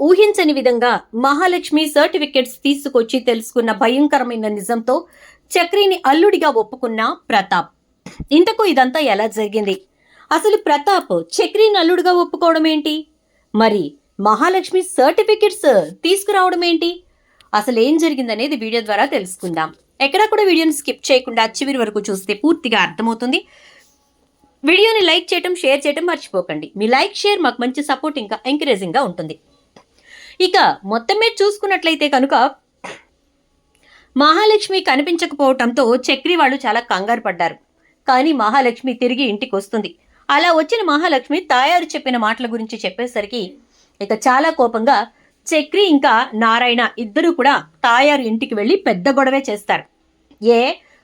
ఊహించని విధంగా మహాలక్ష్మి సర్టిఫికెట్స్ తీసుకొచ్చి తెలుసుకున్న భయంకరమైన నిజంతో చక్రిని అల్లుడిగా ఒప్పుకున్న ప్రతాప్. ఇంతకు ఇదంతా ఎలా జరిగింది? అసలు ప్రతాప్ చక్రిని అల్లుడిగా ఒప్పుకోవడం ఏంటి? మరి మహాలక్ష్మి సర్టిఫికెట్స్ తీసుకురావడం ఏంటి? అసలు ఏం జరిగిందనేది వీడియో ద్వారా తెలుసుకుందాం. ఎక్కడా కూడా వీడియోని స్కిప్ చేయకుండా చివరి వరకు చూస్తే పూర్తిగా అర్థమవుతుంది. వీడియోని లైక్ చేయటం, షేర్ చేయటం మర్చిపోకండి. మీ లైక్, షేర్ మాకు మంచి సపోర్ట్, ఇంకా ఎంకరేజింగ్గా ఉంటుంది. ఇక మొత్తం మీద చూసుకున్నట్లయితే కనుక మహాలక్ష్మి కనిపించకపోవటంతో చక్రి వాళ్ళు చాలా కంగారు పడ్డారు. కానీ మహాలక్ష్మి తిరిగి ఇంటికి వస్తుంది. అలా వచ్చిన మహాలక్ష్మి తాయారు చెప్పిన మాటల గురించి చెప్పేసరికి ఇక చాలా కోపంగా చక్రి ఇంకా నారాయణ ఇద్దరూ కూడా తాయారు ఇంటికి వెళ్ళి పెద్ద గొడవే చేస్తారు.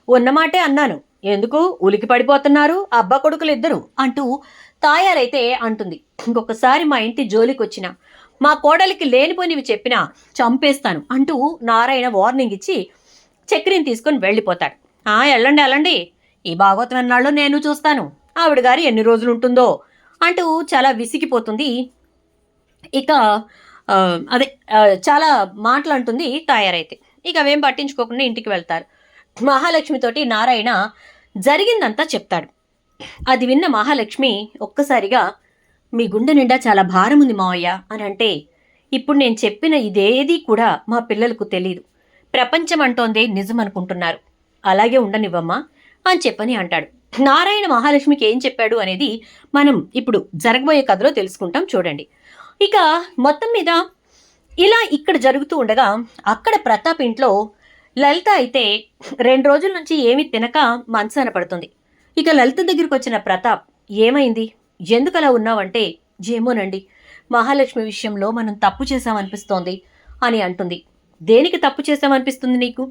ఉన్నమాటే అన్నాను, ఎందుకు ఉలికి పడిపోతున్నారు అబ్బ కొడుకులు ఇద్దరు అంటూ తాయారైతే అంటుంది. ఇంకొకసారి మా ఇంటి జోలికి వచ్చిన మా కోడలికి లేనిపోనివి చెప్పినా చంపేస్తాను అంటూ నారాయణ వార్నింగ్ ఇచ్చి చక్రిని తీసుకొని వెళ్ళిపోతాడు. వెళ్ళండి, ఈ భాగవతం ఎన్నాళ్ళు నేను చూస్తాను, ఆవిడ గారు ఎన్ని రోజులు ఉంటుందో అంటూ చాలా విసిగిపోతుంది. ఇక చాలా మాటలు అంటుంది తాయారైతే. ఇక అవేం పట్టించుకోకుండా ఇంటికి వెళ్తారు. మహాలక్ష్మితోటి నారాయణ జరిగిందంతా చెప్తాడు. అది విన్న మహాలక్ష్మి ఒక్కసారిగా, మీ గుండె నిండా చాలా భారం ఉంది మావయ్య అని అంటే, ఇప్పుడు నేను చెప్పిన ఇదేదీ కూడా మా పిల్లలకు తెలీదు, ప్రపంచం అంటోందే నిజం అనుకుంటున్నారు, అలాగే ఉండనివ్వమ్మా అని చెప్పని అంటాడు. నారాయణ మహాలక్ష్మికి ఏం చెప్పాడు అనేది మనం ఇప్పుడు జరగబోయే కథలో తెలుసుకుంటాం, చూడండి. ఇక మొత్తం మీద ఇలా ఇక్కడ జరుగుతూ ఉండగా అక్కడ ప్రతాప్ ఇంట్లో లలిత అయితే 2 రోజుల నుంచి ఏమీ తినక మంచాన పడుతుంది. ఇక లలిత దగ్గరికి వచ్చిన ప్రతాప్, ఏమైంది, ఎందుకు అలా ఉన్నావంటే, ఏమోనండి, మహాలక్ష్మి విషయంలో మనం తప్పు చేశామనిపిస్తోంది అని అంటుంది. దేనికి తప్పు చేశామనిపిస్తుంది నీకు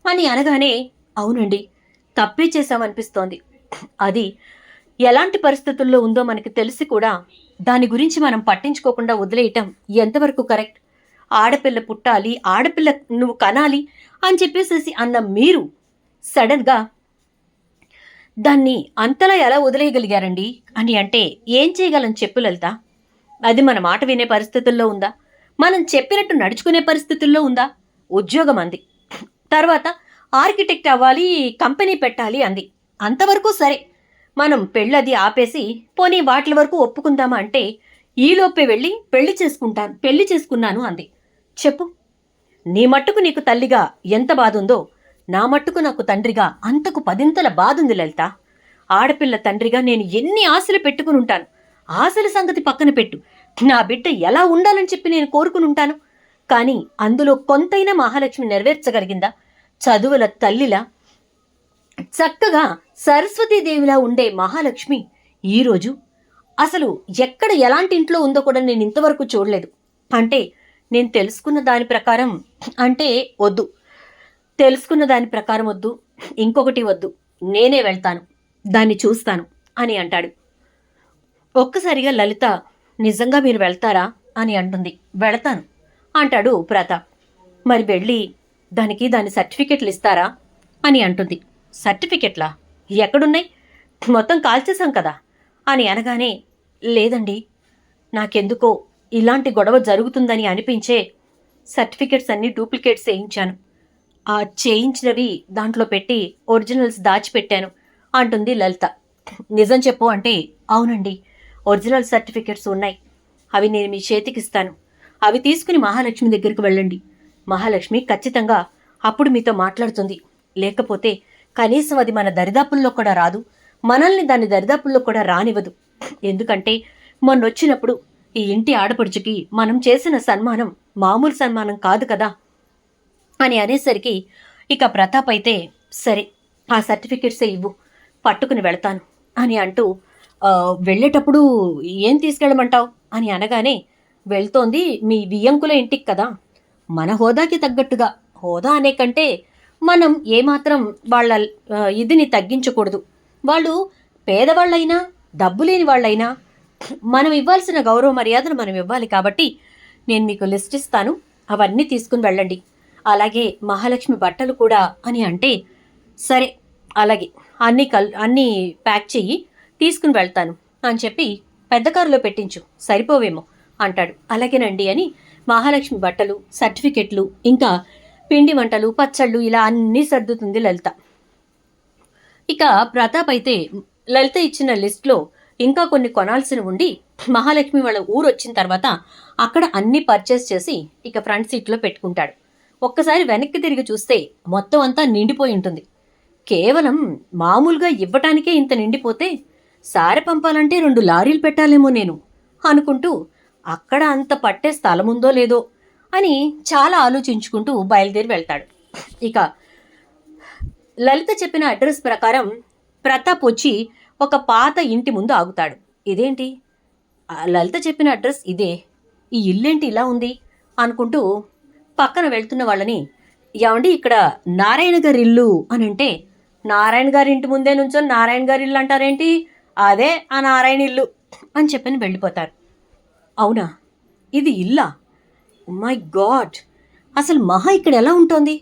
అని అనగానే, అవునండి, తప్పే చేశామనిపిస్తోంది, అది ఎలాంటి పరిస్థితుల్లో ఉందో మనకి తెలిసి కూడా దాని గురించి మనం పట్టించుకోకుండా వదిలేయటం ఎంతవరకు కరెక్ట్? ఆడపిల్ల పుట్టాలి, ఆడపిల్ల నువ్వు కనాలి అని చెప్పేసేసి అన్న మీరు సడన్గా దాన్ని అంతలా ఎలా వదిలేయగలిగారండి అని అంటే, ఏం చేయగలం చెప్పు లలిత? అది మన మాట వినే పరిస్థితుల్లో ఉందా? మనం చెప్పినట్టు నడుచుకునే పరిస్థితుల్లో ఉందా? ఉద్యోగం అంది, తర్వాత ఆర్కిటెక్ట్ అవ్వాలి, కంపెనీ పెట్టాలి అంది, అంతవరకు సరే, మనం పెళ్ళది ఆపేసి పోనీ వాటి వరకు ఒప్పుకుందామా అంటే, ఈలోపే వెళ్ళి పెళ్లి చేసుకున్నాను అంది. చెప్పు, నీ మట్టుకు నీకు తల్లిగా ఎంత బాధ ఉందో, నా మట్టుకు నాకు తండ్రిగా అంతకు 10 బాధుంది లలిత. ఆడపిల్ల తండ్రిగా నేను ఎన్ని ఆశలు పెట్టుకుని ఉంటాను. ఆశల సంగతి పక్కన పెట్టు, నా బిడ్డ ఎలా ఉండాలని చెప్పి నేను కోరుకుని ఉంటాను. కానీ అందులో కొంతైనా మహాలక్ష్మి నెరవేర్చగలిగిందా? చదువుల తల్లిలా చక్కగా సరస్వతీదేవిలా ఉండే మహాలక్ష్మి ఈరోజు అసలు ఎక్కడ ఎలాంటి ఇంట్లో ఉందో కూడా నేను ఇంతవరకు చూడలేదు. అంటే నేను తెలుసుకున్న దాని ప్రకారం అంటే వద్దు, తెలుసుకున్న దాని ప్రకారం వద్దు, ఇంకొకటి వద్దు, నేనే వెళ్తాను, దాన్ని చూస్తాను అని అంటాడు. ఒక్కసారిగా లలిత, నిజంగా మీరు వెళ్తారా అని అంటుంది. వెళతాను అంటాడు ప్రతాప్. మరి వెళ్ళి దాని సర్టిఫికెట్లు ఇస్తారా అని అంటుంది. సర్టిఫికెట్లా? ఎక్కడున్నాయి? మొత్తం కాల్చేశాం కదా అని అనగానే, లేదండి, నాకెందుకో ఇలాంటి గొడవ జరుగుతుందని అనిపించే సర్టిఫికెట్స్ అన్నీ డూప్లికేట్స్ చేయించాను, ఆ చేయించినవి దాంట్లో పెట్టి ఒరిజినల్స్ దాచిపెట్టాను అంటుంది లలిత. నిజం చెప్పు అంటే, అవునండి, ఒరిజినల్ సర్టిఫికెట్స్ ఉన్నాయి, అవి నేను మీ చేతికిస్తాను, అవి తీసుకుని మహాలక్ష్మి దగ్గరికి వెళ్ళండి, మహాలక్ష్మి ఖచ్చితంగా అప్పుడు మీతో మాట్లాడుతుంది, లేకపోతే కనీసం అది మన దరిదాపుల్లో కూడా రాదు, మనల్ని దాని దరిదాపుల్లో కూడా రానివ్వదు. ఎందుకంటే మొన్నొచ్చినప్పుడు ఈ ఇంటి ఆడపడుచుకి మనం చేసిన సన్మానం మామూలు సన్మానం కాదు కదా అని అనేసరికి ఇక ప్రతాప్ అయితే, సరే ఆ సర్టిఫికెట్సే ఇవ్వు, పట్టుకుని వెళతాను అని అంటూ, వెళ్ళేటప్పుడు ఏం తీసుకెళ్ళమంటావు అని అనగానే, వెళ్తోంది మీ వియ్యంకుల ఇంటికి కదా, మన హోదాకి తగ్గట్టుగా, హోదా అనే కంటే మనం ఏమాత్రం వాళ్ళ ఇదిని తగ్గించకూడదు, వాళ్ళు పేదవాళ్ళైనా డబ్బు లేని వాళ్ళైనా మనం ఇవ్వాల్సిన గౌరవ మర్యాదను మనం ఇవ్వాలి, కాబట్టి నేను మీకు లిస్ట్ ఇస్తాను, అవన్నీ తీసుకుని వెళ్ళండి, అలాగే మహాలక్ష్మి బట్టలు కూడా అని అంటే, సరే అలాగే అన్నీ ప్యాక్ చెయ్యి, తీసుకుని వెళ్తాను అని చెప్పి పెద్ద కారులో పెట్టించు, సరిపోవేమో అంటాడు. అలాగేనండి అని మహాలక్ష్మి బట్టలు, సర్టిఫికెట్లు, ఇంకా పిండి వంటలు, పచ్చళ్ళు ఇలా అన్నీ సర్దుతుంది లలిత. ఇక ప్రతాప్ అయితే లలిత ఇచ్చిన లిస్ట్లో ఇంకా కొన్ని కొనాల్సిన ఉండి మహాలక్ష్మి వాళ్ళ ఊరు వచ్చిన తర్వాత అక్కడ అన్నీ పర్చేస్ చేసి ఇక ఫ్రంట్ సీట్లో పెట్టుకుంటాడు. ఒక్కసారి వెనక్కి తిరిగి చూస్తే మొత్తం అంతా నిండిపోయి ఉంటుంది. కేవలం మామూలుగా ఇవ్వటానికే ఇంత నిండిపోతే సారె పంపాలంటే 2 లారీలు పెట్టాలేమో నేను అనుకుంటూ అక్కడ అంత పట్టే స్థలముందో లేదో అని చాలా ఆలోచించుకుంటూ బయలుదేరి వెళ్తాడు. ఇక లలిత చెప్పిన అడ్రస్ ప్రకారం ప్రతాప్ వచ్చి ఒక పాత ఇంటి ముందు ఆగుతాడు. ఇదేంటి, లలిత చెప్పిన అడ్రస్ ఇదే, ఈ ఇల్లేంటి ఇలా ఉంది అనుకుంటూ పక్కన వెళ్తున్న వాళ్ళని, ఏమండి ఇక్కడ నారాయణ గారి ఇల్లు అని అంటే, నారాయణ గారి ఇంటి ముందే నుంచో నారాయణ గారి ఇల్లు అంటారేంటి, అదే ఆ నారాయణ ఇల్లు అని చెప్పని వెళ్ళిపోతారు. అవునా, ఇది ఇల్లా? మై గాడ్, అసలు మహా ఇక్కడ ఎలా ఉంటుంది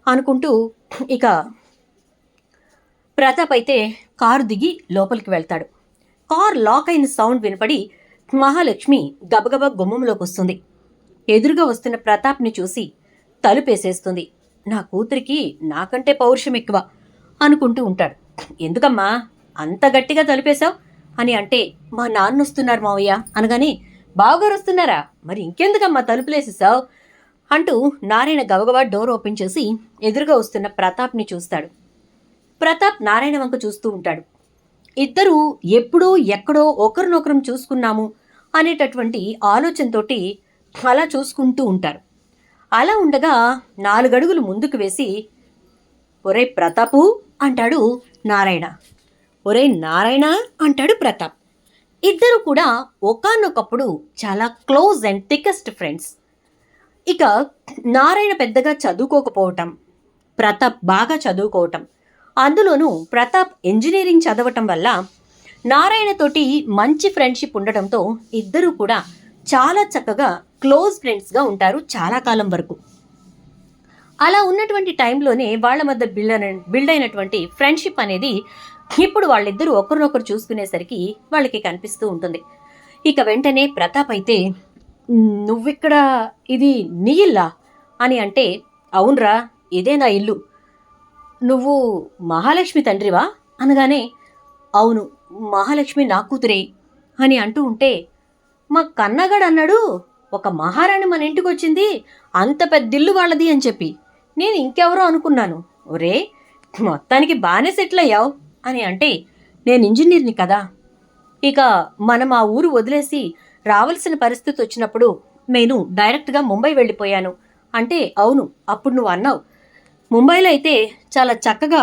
అనుకుంటూ ఇక ప్రతాప్ అయితే కారు దిగి లోపలికి వెళ్తాడు. కార్ లాక్ అయిన సౌండ్ వినపడి మహాలక్ష్మి గబగబా గుమ్మంలోకి వస్తుంది. ఎదురుగా వస్తున్న ప్రతాప్ని చూసి తలుపేసేస్తుంది. నా కూతురికి నాకంటే పౌరుషం ఎక్కువ అనుకుంటూ ఉంటాడు. ఎందుకమ్మా అంత గట్టిగా తలుపేశావు అని అంటే, మా నాన్న వస్తున్నారు మావయ్య అనగానే, బావగారు వస్తున్నారా, మరి ఇంకెందుకమ్మా తలుపులేసేసావు అంటూ నారాయణ గబగబా డోర్ ఓపెన్ చేసి ఎదురుగా వస్తున్న ప్రతాప్ని చూస్తాడు. ప్రతాప్ నారాయణ వంక చూస్తూ ఉంటాడు. ఇద్దరూ ఎప్పుడో ఎక్కడో ఒకరినొకరం చూసుకున్నాము అనేటటువంటి ఆలోచనతోటి అలా చూసుకుంటూ ఉంటారు. అలా ఉండగా 4 అడుగులు ముందుకు వేసి, ఒరే ప్రతాపు అంటాడు నారాయణ. ఒరే నారాయణ అంటాడు ప్రతాప్. ఇద్దరు కూడా ఒకానొకప్పుడు చాలా క్లోజ్ అండ్ థికెస్ట్ ఫ్రెండ్స్. ఇక నారాయణ పెద్దగా చదువుకోకపోవటం, ప్రతాప్ బాగా చదువుకోవటం, అందులోనూ ప్రతాప్ ఇంజనీరింగ్ చదవటం వల్ల నారాయణతోటి మంచి ఫ్రెండ్షిప్ ఉండటంతో ఇద్దరూ కూడా చాలా చక్కగా క్లోజ్ ఫ్రెండ్స్గా ఉంటారు చాలా కాలం వరకు. అలా ఉన్నటువంటి టైంలోనే వాళ్ళ మధ్య బిల్డ్ అయినటువంటి ఫ్రెండ్షిప్ అనేది ఇప్పుడు వాళ్ళిద్దరూ ఒకరినొకరు చూసుకునేసరికి వాళ్ళకి కనిపిస్తూ ఉంటుంది. ఇక వెంటనే ప్రతాప్ అయితే, నువ్విక్కడ, ఇది నీ ఇల్లా అని అంటే, అవునరా ఇదే నా ఇల్లు, నువ్వు మహాలక్ష్మి తండ్రివా అనగానే, అవును మహాలక్ష్మి నా కూతురే అని అంటూ ఉంటే, మా కన్నగాడు అన్నాడు ఒక మహారాణి మన ఇంటికి వచ్చింది, అంత పెద్దిల్లు వాళ్ళది అని చెప్పి, నేను ఇంకెవరో అనుకున్నాను. ఒరే మొత్తానికి బాగానే సెటిల్ అయ్యావు అని అంటే, నేను ఇంజనీర్ని కదా, ఇక మనం ఆ ఊరు వదిలేసి రావాల్సిన పరిస్థితి వచ్చినప్పుడు నేను డైరెక్ట్గా ముంబై వెళ్ళిపోయాను అంటే, అవును అప్పుడు నువ్వు అన్నావు ముంబైలో అయితే చాలా చక్కగా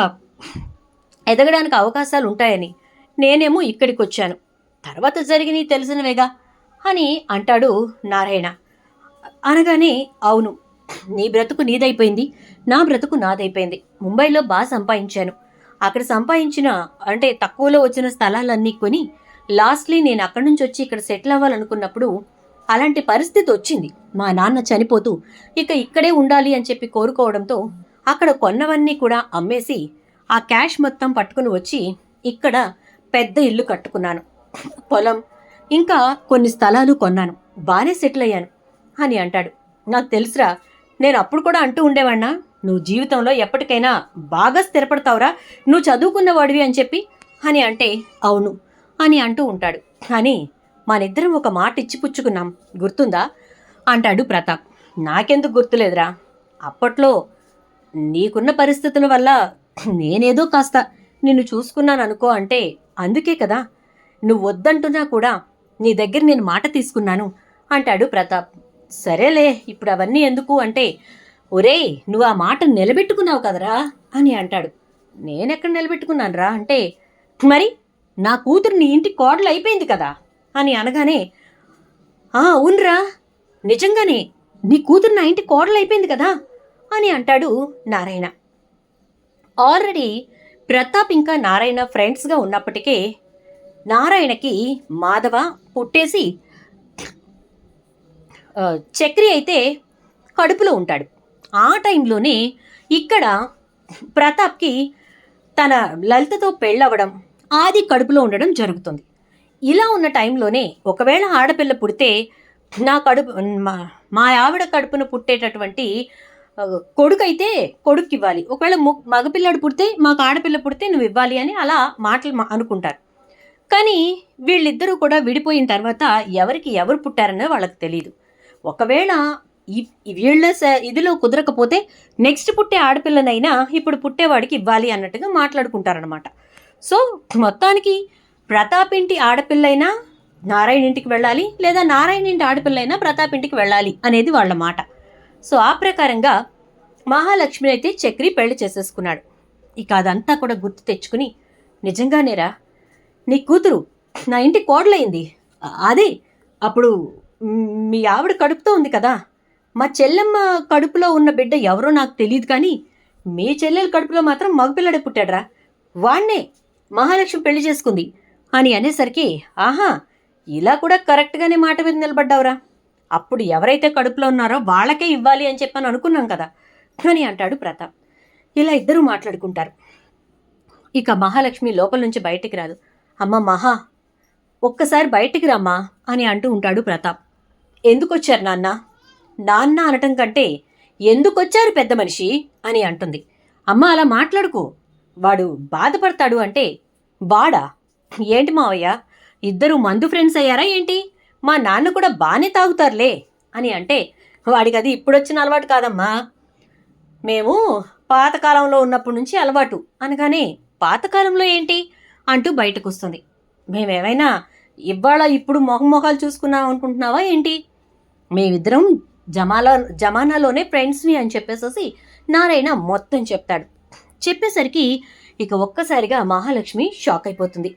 ఎదగడానికి అవకాశాలు ఉంటాయని, నేనేమో ఇక్కడికి వచ్చాను, తర్వాత జరిగినవి తెలిసినవేగా అని అంటాడు నారాయణ. అనగానే, అవును నీ బ్రతుకు నీదైపోయింది, నా బ్రతుకు నాదైపోయింది. ముంబైలో బాగా సంపాదించాను, అక్కడ సంపాదించిన అంటే తక్కువలో వచ్చిన స్థలాలన్నీ కొని లాస్ట్లీ నేను అక్కడి నుంచి వచ్చి ఇక్కడ సెటిల్ అవ్వాలనుకున్నప్పుడు అలాంటి పరిస్థితి వచ్చింది. మా నాన్న చనిపోతూ ఇక ఇక్కడే ఉండాలి అని చెప్పి కోరుకోవడంతో అక్కడ కొన్నవన్నీ కూడా అమ్మేసి ఆ క్యాష్ మొత్తం పట్టుకుని వచ్చి ఇక్కడ పెద్ద ఇల్లు కట్టుకున్నాను, పొలం ఇంకా కొన్ని స్థలాలు కొన్నాను, బాగానే సెటిల్ అయ్యాను అని అంటాడు. నాకు తెలుసురా, నేను అప్పుడు కూడా అంటూ ఉండేవాడినా, నువ్వు జీవితంలో ఎప్పటికైనా బాగా స్థిరపడతావురా, నువ్వు చదువుకున్న వాడివి అని చెప్పి అని అంటే, అవును అని అంటూ ఉంటాడు. కానీ మనిద్దరం ఒక మాట ఇచ్చిపుచ్చుకున్నాం, గుర్తుందా అంటాడు ప్రతాప్. నాకెందుకు గుర్తులేదురా, అప్పట్లో నీకున్న పరిస్థితుల వల్ల నేనేదో కాస్త నిన్ను చూసుకున్నాను అనుకో అంటే, అందుకే కదా నువ్వు వద్దంటున్నా కూడా నీ దగ్గర నేను మాట తీసుకున్నాను అంటాడు ప్రతాప్. సరేలే ఇప్పుడు అవన్నీ ఎందుకు అంటే, ఒరేయ్ నువ్వు ఆ మాట నిలబెట్టుకున్నావు కదరా అని అంటాడు. నేనెక్కడ నిలబెట్టుకున్నాను రా అంటే, మరి నా కూతురు నీ ఇంటి కోడలు అయిపోయింది కదా అని అనగానే, అవునరా నిజంగానే నీ కూతురు నా ఇంటి కోడలు అయిపోయింది కదా అని అంటాడు నారాయణ. ఆల్రెడీ ప్రతాప్ ఇంకా నారాయణ ఫ్రెండ్స్గా ఉన్నప్పటికే నారాయణకి మాధవ పుట్టేసి చక్రి అయితే కడుపులో ఉంటాడు. ఆ టైంలోనే ఇక్కడ ప్రతాప్కి తన లలితతో పెళ్ళవడం, ఆది కడుపులో ఉండడం జరుగుతుంది. ఇలా ఉన్న టైంలోనే ఒకవేళ ఆడపిల్ల పుడితే నా కడుపు మా మా ఆవిడ కడుపున పుట్టేటటువంటి కొడుకైతే కొడుకు ఇవ్వాలి, ఒకవేళ మగపిల్లాడు పుడితే మాకు ఆడపిల్ల పుడితే నువ్వు ఇవ్వాలి అని అలా మాటలు అనుకుంటారు. కానీ వీళ్ళిద్దరూ కూడా విడిపోయిన తర్వాత ఎవరికి ఎవరు పుట్టారన్నది వాళ్ళకి తెలియదు. ఒకవేళ వీళ్ళ ఇదిలో కుదరకపోతే నెక్స్ట్ పుట్టే ఆడపిల్లనైనా ఇప్పుడు పుట్టేవాడికి ఇవ్వాలి అన్నట్టుగా మాట్లాడుకుంటారనమాట. సో మొత్తానికి ప్రతాప్ ఇంటి ఆడపిల్లైనా నారాయణ ఇంటికి వెళ్ళాలి, లేదా నారాయణ ఇంటి ఆడపిల్లైనా ప్రతాప్ ఇంటికి వెళ్ళాలి అనేది వాళ్ళ మాట. సో ఆ ప్రకారంగా మహాలక్ష్మిని అయితే చక్రి పెళ్లి చేసేసుకున్నాడు. ఇక అదంతా కూడా గుర్తు తెచ్చుకుని, నిజంగానేరా నీ కూతురు నా ఇంటి కోడలైంది, అదే అప్పుడు మీ ఆవిడ కడుపుతో ఉంది కదా, మా చెల్లెమ్మ కడుపులో ఉన్న బిడ్డ ఎవరో నాకు తెలియదు, కానీ మీ చెల్లెల కడుపులో మాత్రం మగపిల్లడే పుట్టాడ్రా, వాణ్ణే మహాలక్ష్మి పెళ్లి చేసుకుంది అని అనేసరికి, ఆహా ఇలా కూడా కరెక్ట్గానే మాట మీద నిలబడ్డావురా, అప్పుడు ఎవరైతే కడుపులో ఉన్నారో వాళ్ళకే ఇవ్వాలి అని చెప్పని అనుకున్నాం కదా అని అంటాడు ప్రతాప్. ఇలా ఇద్దరూ మాట్లాడుకుంటారు. ఇక మహాలక్ష్మి లోపల నుంచి బయటికి రాదు. అమ్మ మహా, ఒక్కసారి బయటికి రమ్మా అని అంటూ ఉంటాడు ప్రతాప్. ఎందుకొచ్చారు నాన్న? నాన్న అనటం కంటే ఎందుకొచ్చారు పెద్ద మనిషి అని అంటుంది. అమ్మ అలా మాట్లాడుకో, వాడు బాధపడతాడు అంటే. వాడా? ఏంటి మావయ్య, ఇద్దరు మందు ఫ్రెండ్స్ అయ్యారా ఏంటి? మా నాన్న కూడా బాగానే తాగుతారులే అని అంటే, వాడికి అది ఇప్పుడొచ్చిన అలవాటు కాదమ్మా, మేము పాతకాలంలో ఉన్నప్పటి నుంచి అలవాటు అనగానే, పాతకాలంలో ఏంటి అంటూ బయటకు వస్తుంది. మేమేమైనా ఇవాళ ఇప్పుడు మొహమొహాలు చూసుకున్నాం అనుకుంటున్నావా ఏంటి? మేమిద్దరం జమానాలోనే ఫ్రెండ్స్ని అని చెప్పేసి నారాయణ మొత్తం చెప్తాడు. చెప్పేసరికి ఇక ఒక్కసారిగా మహాలక్ష్మి షాక్ అయిపోతుంది.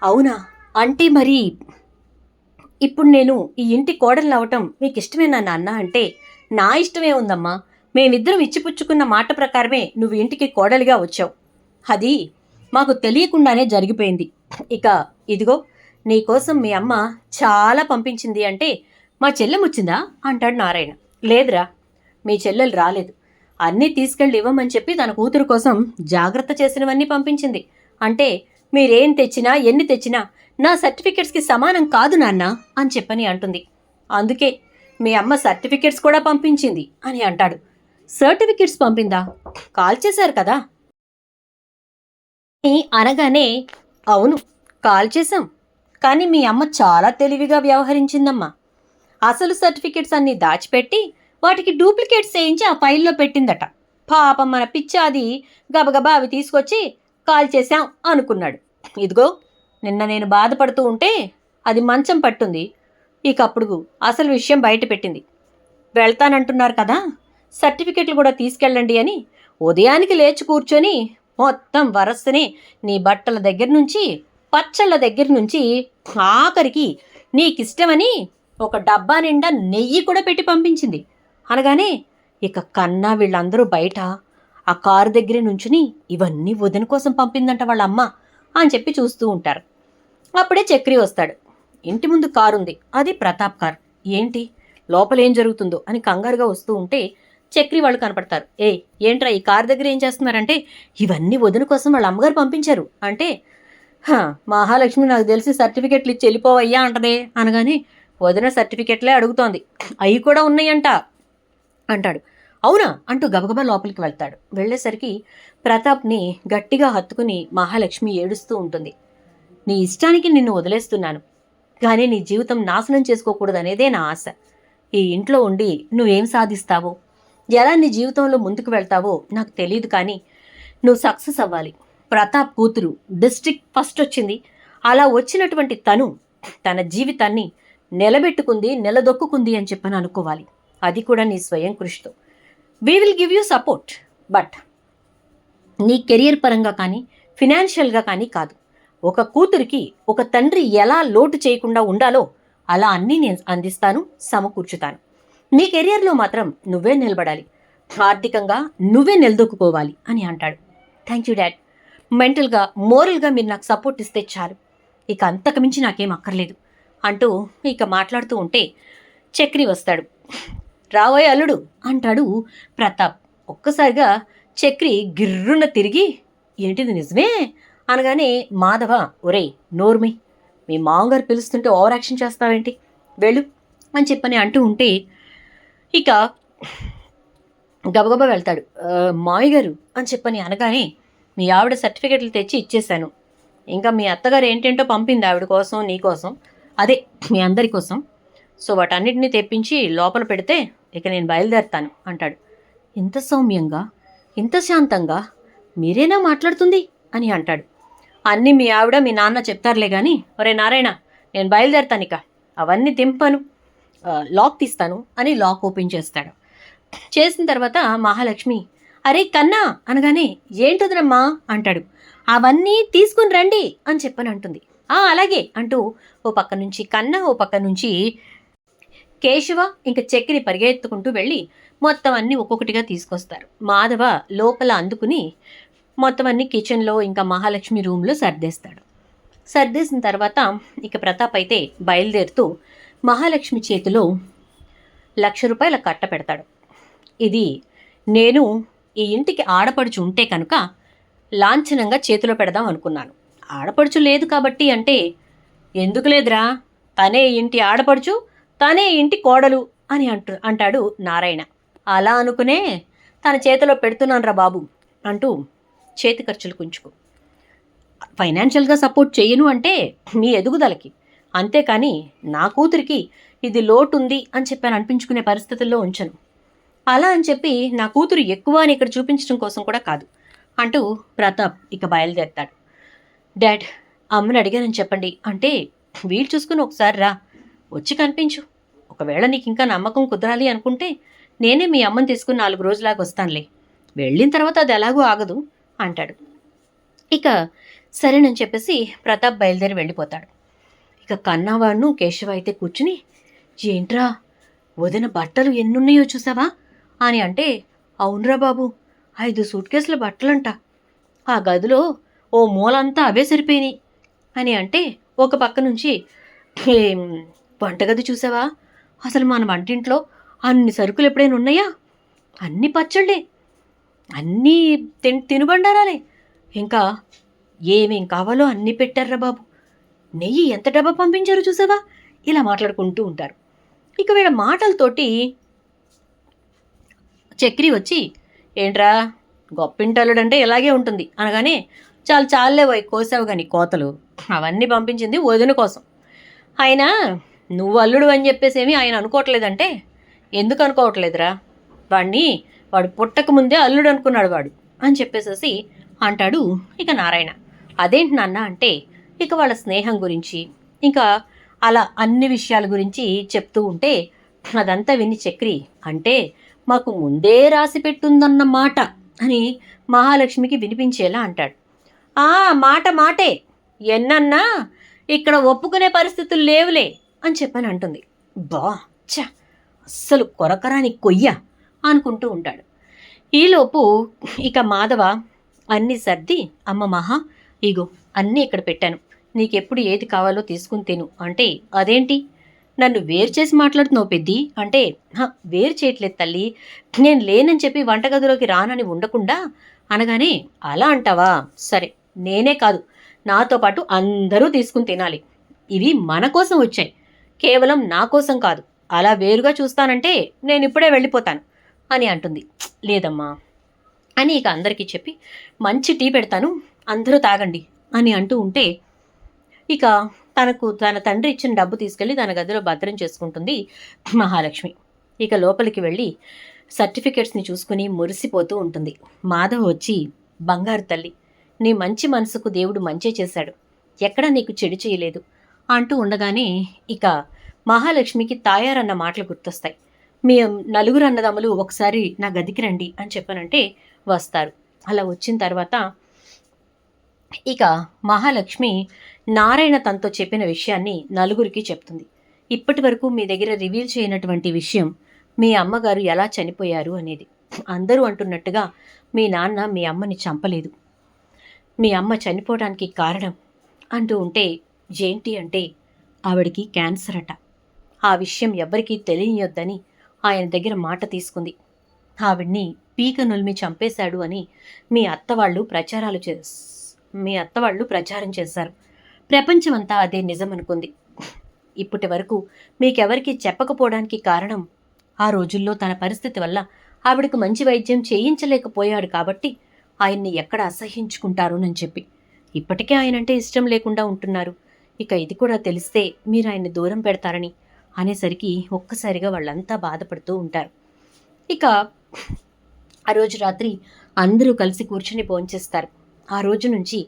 అవునా అంటే మరి ఇప్పుడు నేను ఈ ఇంటి కోడలు అవటం మీకు ఇష్టమేనా నాన్న అంటే, నా ఇష్టమే ఉందమ్మా, మేమిద్దరం ఇచ్చిపుచ్చుకున్న మాట ప్రకారమే నువ్వు ఇంటికి కోడలిగా వచ్చావు, అది మాకు తెలియకుండానే జరిగిపోయింది. ఇక ఇదిగో నీకోసం మీ అమ్మ చాలా పంపించింది అంటే, మా చెల్లెం వచ్చిందా అంటాడు నారాయణ. లేదురా, మీ చెల్లెలు రాలేదు, అన్నీ తీసుకెళ్ళి ఇవ్వమని చెప్పి తన కూతురు కోసం జాగ్రత్త చేసినవన్నీ పంపించింది. అంటే మీరేం తెచ్చినా ఎన్ని తెచ్చినా నా సర్టిఫికెట్స్కి సమానం కాదు నాన్న అని చెప్పని అంటుంది. అందుకే మీ అమ్మ సర్టిఫికెట్స్ కూడా పంపించింది అని అంటాడు. సర్టిఫికెట్స్ పంపిందా? కాల్ చేశారు కదా అనగానే, అవును కాల్ చేశాం, కానీ మీ అమ్మ చాలా తెలివిగా వ్యవహరించిందమ్మా. అసలు సర్టిఫికెట్స్ అన్నీ దాచిపెట్టి వాటికి డూప్లికేట్స్ వేయించి ఆ ఫైల్లో పెట్టిందట. పాపం మన పిచ్చి అది గబగబా అవి తీసుకొచ్చి కాల్ చేశాం అనుకున్నాడు. ఇదిగో నిన్న నేను బాధపడుతూ ఉంటే అది మంచం పట్టుంది, ఇక అప్పుడు అసలు విషయం బయట పెట్టింది. వెళ్తానంటున్నారు కదా, సర్టిఫికెట్లు కూడా తీసుకెళ్ళండి అని ఉదయానికి లేచి కూర్చొని మొత్తం వరసనే నీ బట్టల దగ్గర నుంచి పచ్చళ్ళ దగ్గర నుంచి ఆఖరికి నీకిష్టమని ఒక డబ్బా నిండా నెయ్యి కూడా పెట్టి పంపించింది అనగానే, ఇక కన్నా వీళ్ళందరూ బయట ఆ కారు దగ్గరే నుంచుని ఇవన్నీ వదిన కోసం పంపిందంట వాళ్ళ అమ్మ అని చెప్పి చూస్తూ ఉంటారు. అప్పుడే చక్రి వస్తాడు. ఇంటి ముందు కారు ఉంది, అది ప్రతాప్ కార్. ఏంటి లోపల ఏం జరుగుతుందో అని కంగారుగా వస్తూ ఉంటే చక్రి వాళ్ళు కనపడతారు. ఏంట్రా ఈ కార్ దగ్గర ఏం చేస్తున్నారంటే, ఇవన్నీ వదిన కోసం వాళ్ళ అమ్మగారు పంపించారు అంటే, మహాలక్ష్మి నాకు తెలిసి సర్టిఫికెట్లు ఇచ్చి వెళ్ళిపోవయ్యా అంటదే అనగానే, వదిన సర్టిఫికెట్లే అడుగుతోంది, అవి కూడా ఉన్నాయంట అంటాడు. అవునా అంటూ గబగబా లోపలికి వెళ్తాడు. వెళ్ళేసరికి ప్రతాప్ని గట్టిగా హత్తుకుని మహాలక్ష్మి ఏడుస్తూ ఉంటుంది. నీ ఇష్టానికి నిన్ను వదిలేస్తున్నాను, కానీ నీ జీవితం నాశనం చేసుకోకూడదనేదే నా ఆశ. ఈ ఇంట్లో ఉండి నువ్వేం సాధిస్తావో, ఎలా నీ జీవితంలో ముందుకు వెళ్తావో నాకు తెలియదు, కానీ నువ్వు సక్సెస్ అవ్వాలి. ప్రతాప్ కూతురు డిస్ట్రిక్ట్ ఫస్ట్ వచ్చింది, అలా వచ్చినటువంటి తను తన జీవితాన్ని నిలబెట్టుకుంది, నిలదొక్కుంది అని చెప్పని అనుకోవాలి. అది కూడా నీ స్వయం కృషితో. We will give you support, but నీ కెరియర్ పరంగా కానీ ఫినాన్షియల్గా కానీ కాదు. ఒక కూతురికి ఒక తండ్రి ఎలా లోటు చేయకుండా ఉండాలో అలా అన్నీ నేను అందిస్తాను, సమకూర్చుతాను. నీ కెరియర్లో మాత్రం నువ్వే నిలబడాలి, ఆర్థికంగా నువ్వే నిలదొక్కుకోవాలి అని అంటాడు. థ్యాంక్ యూ డాడ్, మెంటల్గా మోరల్గా మీరు నాకు సపోర్ట్ ఇస్తే చాలు, ఇక అంతకు మించి నాకేం అక్కర్లేదు అంటూ ఇక మాట్లాడుతూ ఉంటే చక్రి వస్తాడు. రావోయ్ అల్లుడు అంటాడు ప్రతాప్. ఒక్కసారిగా చక్రి గిర్రున తిరిగి, ఏంటిది నిజమే అనగానే, మాధవ ఒరేయ్ నోర్మి, మీ మామగారు పిలుస్తుంటే ఓవర్ యాక్షన్ చేస్తావేంటి, వెళ్ళు అని చెప్పని అంటూ ఉంటే ఇక గబగబా వెళ్తాడు. మావయ్య గారు అని చెప్పని అనగానే, మీ ఆవిడ సర్టిఫికెట్లు తెచ్చి ఇచ్చేశాను, ఇంకా మీ అత్తగారు ఏంటేంటో పంపింది ఆవిడ కోసం, నీ కోసం, అదే మీ అందరి కోసం. సో వాటన్నిటిని తెప్పించి లోపల పెడితే ఇక నేను బయలుదేరుతాను అంటాడు. ఇంత సౌమ్యంగా, ఇంత శాంతంగా మీరేనా మాట్లాడుతుంది అని అంటాడు. అన్నీ మీ ఆవిడ మీ నాన్న చెప్తారులే కానీ, ఒరే నారాయణ నేను బయలుదేరుతాను, ఇక అవన్నీ దింపను, లాక్ తీస్తాను అని లాక్ ఓపెన్ చేస్తాడు. చేసిన తర్వాత మహాలక్ష్మి, అరే కన్నా అనగానే, ఏంటదనమ్మా అంటాడు. అవన్నీ తీసుకుని రండి అని చెప్పని అంటుంది. అలాగే అంటూ ఓ పక్క నుంచి కన్నా, ఓ పక్క నుంచి కేశవ ఇంకా చక్రి పరిగెత్తుకుంటూ వెళ్ళి మొత్తం అన్నీ ఒక్కొక్కటిగా తీసుకొస్తారు. మాధవ లోపల అందుకుని మొత్తం అన్నీ కిచెన్లో ఇంకా మహాలక్ష్మి రూమ్లో సర్దేస్తాడు. సర్దేసిన తర్వాత ఇక ప్రతాప్ అయితే బయలుదేరుతూ మహాలక్ష్మి చేతిలో 1,00,000 రూపాయల కట్ట పెడతాడు. ఇది నేను ఈ ఇంటికి ఆడపడుచు ఉంటే కనుక లాంఛనంగా చేతిలో పెడదాం అనుకున్నాను. ఆడపడుచు లేదు కాబట్టి అంటే, ఎందుకు లేదురా, తనే ఇంటి ఆడపడుచు, తనే ఇంటి కోడలు అని అంటాడు నారాయణ. అలా అనుకునే తన చేతిలో పెడుతున్నాను రా బాబు అంటూ చేతి ఖర్చులు కుంచుకో. ఫైనాన్షియల్గా సపోర్ట్ చేయను అంటే మీ ఎదుగుదలకి, అంతేకాని నా కూతురికి ఇది లోటు ఉంది అని చెప్పాను అనిపించుకునే పరిస్థితుల్లో ఉంచను. అలా అని చెప్పి నా కూతురు ఎక్కువ అని ఇక్కడ చూపించడం కోసం కూడా కాదు అంటూ ప్రతాప్ ఇక బయలుదేరుతాడు. డాడ్, అమ్మని అడిగానని చెప్పండి అంటే, వీలు చూసుకుని ఒకసారి రా, వచ్చి కనిపించు, ఒకవేళ నీకు ఇంకా నమ్మకం కుదరాలి అనుకుంటే నేనే మీ అమ్మని తీసుకుని 4 రోజులాగా వస్తానులే, వెళ్ళిన తర్వాత అది ఎలాగూ ఆగదు అంటాడు. ఇక సరేనని చెప్పేసి ప్రతాప్ బయలుదేరి వెళ్ళిపోతాడు. ఇక కన్నావాడును కేశవ అయితే కూర్చుని, ఏంట్రా వదిన బట్టలు ఎన్నున్నాయో చూసావా అని అంటే, అవునరా బాబు 5 సూట్ కేసుల బట్టలంట, ఆ గదిలో ఓ మూలంతా అవే సరిపోయినాయి అని అంటే, ఒక పక్క నుంచి వంటగది చూసావా, అసలు మన వంటింట్లో అన్ని సరుకులు ఎప్పుడైనా ఉన్నాయా, అన్ని పచ్చళ్ళే, అన్నీ తినుబండారాలే, ఇంకా ఏమేం కావాలో అన్నీ పెట్టారా బాబు, నెయ్యి ఎంత డబ్బా పంపించారో చూసావా, ఇలా మాట్లాడుకుంటూ ఉంటారు. ఇక వీళ్ళ మాటలతోటి చక్రి వచ్చి, ఏంట్రా గొప్పింటల్లుడంటే ఇలాగే ఉంటుంది అనగానే, చాలులే పోయి కోసావు కానీ కోతలు, అవన్నీ పంపించింది వదిన కోసం, అయినా నువ్వు అల్లుడు అని చెప్పేసి ఏమి ఆయన అనుకోవట్లేదంటే, ఎందుకు అనుకోవట్లేదురా, వాడు పుట్టక ముందే అల్లుడు అనుకున్నాడు వాడు అని చెప్పేసేసి అంటాడు ఇక నారాయణ. అదేంటి నాన్న అంటే, ఇక వాళ్ళ స్నేహం గురించి ఇంకా అలా అన్ని విషయాల గురించి చెప్తూ ఉంటే అదంతా విని చక్రి, అంటే మాకు ముందే రాసి పెట్టుందన్నమాట అని మహాలక్ష్మికి వినిపించేలా అంటాడు. మాటే ఎన్నన్నా ఇక్కడ ఒప్పుకునే పరిస్థితులు లేవులే అని చెప్పని అంటుంది. అస్సలు కొరకరాని కొయ్య అనుకుంటూ ఉంటాడు. ఈలోపు ఇక మాధవ అన్నీ సర్ది, అమ్మ మహా ఇగో అన్నీ ఇక్కడ పెట్టాను, నీకెప్పుడు ఏది కావాలో తీసుకుని తిను అంటే, అదేంటి నన్ను వేరు చేసి మాట్లాడుతున్నావు పెద్ది అంటే, వేరు చేయట్లేదు తల్లి, నేను లేనని చెప్పి వంటగదిలోకి రానని ఉండకుండా అనగానే, అలా అంటావా, సరే నేనే కాదు నాతో పాటు అందరూ తీసుకుని తినాలి, ఇవి మన కోసం వచ్చాయి, కేవలం నా కోసం కాదు, అలా వేరుగా చూస్తానంటే నేను ఇప్పుడే వెళ్ళిపోతాను అని అంటుంది. లేదమ్మా అని ఇక అందరికీ చెప్పి, మంచి టీ పెడతాను అందరూ తాగండి అని అంటూ ఉంటే, ఇక తన తండ్రి ఇచ్చిన డబ్బు తీసుకెళ్ళి తన గదిలో భద్రం చేసుకుంటుంది మహాలక్ష్మి. ఇక లోపలికి వెళ్ళి సర్టిఫికెట్స్ని చూసుకుని మురిసిపోతూ ఉంటుంది. మాధవ్ వచ్చి, బంగారు తల్లి, నీ మంచి మనసుకు దేవుడు మంచే చేశాడు, ఎక్కడా నీకు చెడు చేయలేదు అంటూ ఉండగానే ఇక మహాలక్ష్మికి తాయారన్న మాటలు గుర్తొస్తాయి. మీ 4 అన్నదమ్ములు ఒకసారి నా గదికి రండి అని చెప్పానంటే వస్తారు. అలా వచ్చిన తర్వాత ఇక మహాలక్ష్మి నారాయణ తనతో చెప్పిన విషయాన్ని నలుగురికి చెప్తుంది. ఇప్పటి వరకు మీ దగ్గర రివీల్ చేయనటువంటి విషయం, మీ అమ్మగారు ఎలా చనిపోయారు అనేది. అందరూ అంటున్నట్టుగా మీ నాన్న మీ అమ్మని చంపలేదు, మీ అమ్మ చనిపోవడానికి కారణం అంటూ ఉంటే, ఏంటి అంటే ఆవిడికి క్యాన్సర్ అట, ఆ విషయం ఎవ్వరికీ తెలియనియొద్దని ఆయన దగ్గర మాట తీసుకుంది, ఆవిడ్ని పీక నులిమి చంపేశాడు అని మీ అత్తవాళ్ళు ప్రచారం చేశారు. ప్రపంచమంతా అదే నిజం అనుకుంది. ఇప్పటి వరకు మీకెవరికి చెప్పకపోవడానికి కారణం ఆ రోజుల్లో తన పరిస్థితి వల్ల ఆవిడకు మంచి వైద్యం చేయించలేకపోయాడు కాబట్టి ఆయన్ని ఎక్కడ అసహ్యించుకుంటారోనని చెప్పి ఇప్పటికే ఆయనంటే ఇష్టం లేకుండా ఉంటున్నారు. ఇక ఇది కూడా తెలిస్తే మీరు ఆయన్ని దూరం పెడతారని అనేసరికి ఒక్కసారిగా వాళ్ళంతా బాధపడుతూ ఉంటారు. ఇక ఆ రోజు రాత్రి అందరూ కలిసి కూర్చుని భోంచేస్తారు. ఆ రోజు నుంచి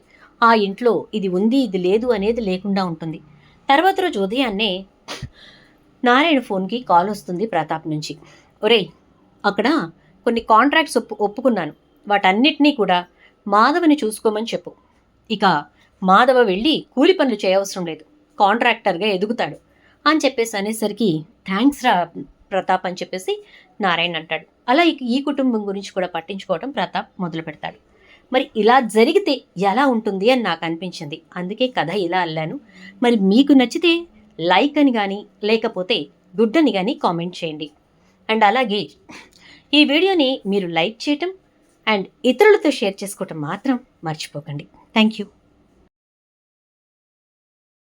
ఆ ఇంట్లో ఇది ఉంది ఇది లేదు అనేది లేకుండా ఉంటుంది. తర్వాత రోజు ఉదయాన్నే నారాయణ ఫోన్కి కాల్ వస్తుంది ప్రతాప్ నుంచి. ఒరేయ్, అక్కడ కొన్ని కాంట్రాక్ట్స్ ఒప్పుకున్నాను, వాటన్నిటినీ కూడా మాధవని చూసుకోమని చెప్పు. ఇక మాధవ వెళ్ళి కూలి పనులు చేయవసరం లేదు, కాంట్రాక్టర్గా ఎదుగుతాడు అని చెప్పేసి అనేసరికి థ్యాంక్స్ రా ప్రతాప్ అని చెప్పేసి నారాయణ అంటాడు. అలా ఇక ఈ కుటుంబం గురించి కూడా పట్టించుకోవడం ప్రతాప్ మొదలు పెడతాడు. మరి ఇలా జరిగితే ఎలా ఉంటుంది అని నాకు అనిపించింది, అందుకే కథ ఇలా అల్లాను. మరి మీకు నచ్చితే లైక్ అని కానీ లేకపోతే గుడ్ అని కానీ కామెంట్ చేయండి. అండ్ అలాగే ఈ వీడియోని మీరు లైక్ చేయటం అండ్ ఇతరులతో షేర్ చేసుకోవటం మాత్రం మర్చిపోకండి. Thank you.